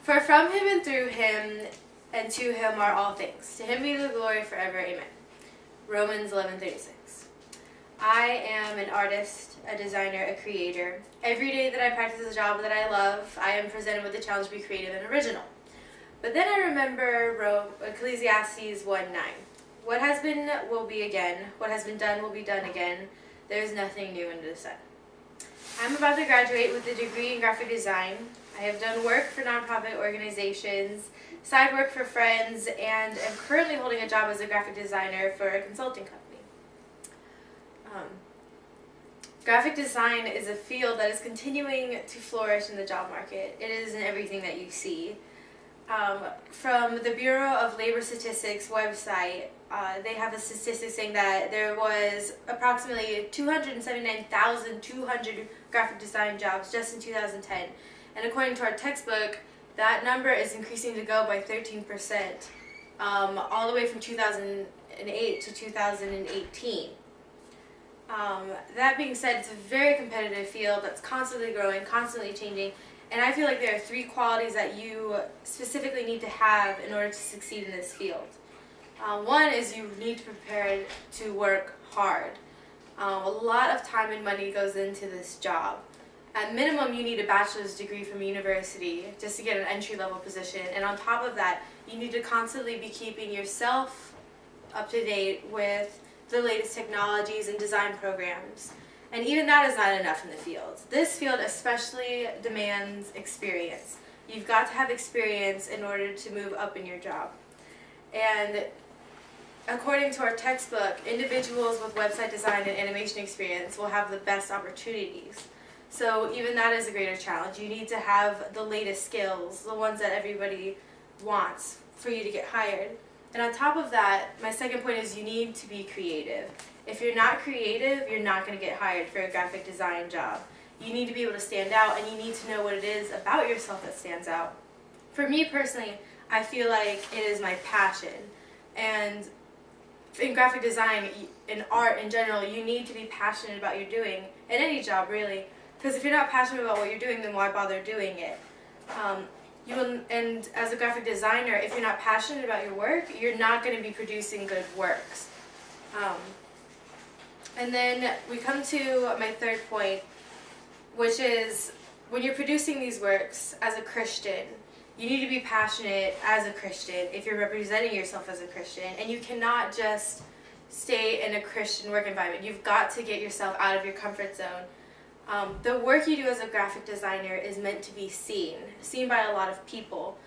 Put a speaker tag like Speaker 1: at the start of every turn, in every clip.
Speaker 1: For from him and through him and to him are all things. To him be the glory forever. Amen. Romans 11:36. I am an artist, a designer, a creator. Every day that I practice a job that I love, I am presented with the challenge to be creative and original. But then I remember Ecclesiastes 1:9. What has been will be again. What has been done will be done again. There is nothing new under the sun. I'm about to graduate with a degree in graphic design. I have done work for nonprofit organizations, side work for friends, and am currently holding a job as a graphic designer for a consulting company. Graphic design is a field that is continuing to flourish in the job market. It is in everything that you see. From the Bureau of Labor Statistics website, they have a statistic saying that there was approximately 279,200 graphic design jobs just in 2010. And according to our textbook, that number is increasing to go by 13%, all the way from 2008 to 2018. That being said, it's a very competitive field that's constantly growing, constantly changing, and I feel like there are 3 qualities that you specifically need to have in order to succeed in this field. One is you need to prepare to work hard. A lot of time and money goes into this job. At minimum, you need a bachelor's degree from university just to get an entry-level position, and on top of that, you need to constantly be keeping yourself up to date with the latest technologies and design programs. And even that is not enough in the field. This field especially demands experience. You've got to have experience in order to move up in your job. And according to our textbook, individuals with website design and animation experience will have the best opportunities. So even that is a greater challenge. You need to have the latest skills, the ones that everybody wants for you to get hired. And on top of that, my second point is you need to be creative. If you're not creative, you're not going to get hired for a graphic design job. You need to be able to stand out, and you need to know what it is about yourself that stands out. For me personally, I feel like it is my passion. And in graphic design, in art in general, you need to be passionate about what you're doing, in any job really. Because if you're not passionate about what you're doing, then why bother doing it? And as a graphic designer, if you're not passionate about your work, you're not going to be producing good works. And then we come to my third point, which is when you're producing these works as a Christian, you need to be passionate as a Christian if you're representing yourself as a Christian, and you cannot just stay in a Christian work environment. You've got to get yourself out of your comfort zone. The work you do as a graphic designer is meant to be seen by a lot of people.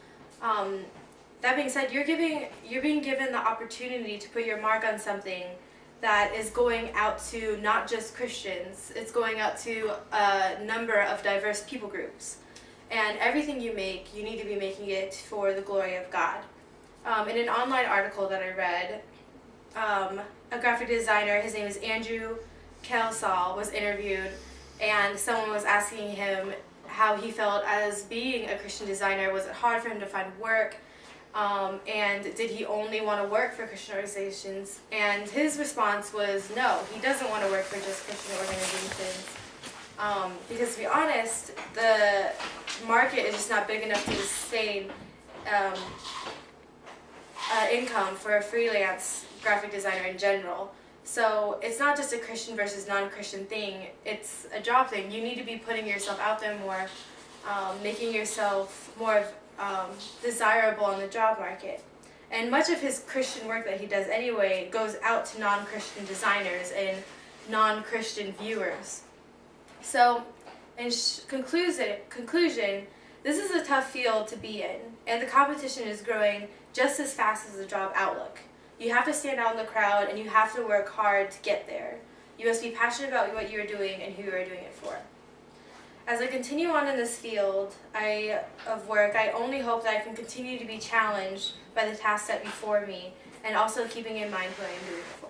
Speaker 1: That being said, you're being given the opportunity to put your mark on something that is going out to not just Christians. It's going out to a number of diverse people groups. And everything you make, you need to be making it for the glory of God. In an online article that I read, a graphic designer, his name is Andrew Kelsall, was interviewed, and someone was asking him how he felt as being a Christian designer. Was it hard for him to find work? And did he only want to work for Christian organizations? And his response was no, he doesn't want to work for just Christian organizations. Because to be honest, the market is just not big enough to sustain income for a freelance graphic designer in general. So it's not just a Christian versus non-Christian thing, it's a job thing. You need to be putting yourself out there more, making yourself more desirable on the job market. And much of his Christian work that he does anyway goes out to non-Christian designers and non-Christian viewers. So in conclusion, this is a tough field to be in, and the competition is growing just as fast as the job outlook. You have to stand out in the crowd, and you have to work hard to get there. You must be passionate about what you are doing and who you are doing it for. As I continue on in this field of work, I only hope that I can continue to be challenged by the tasks set before me, and also keeping in mind who I am doing it for.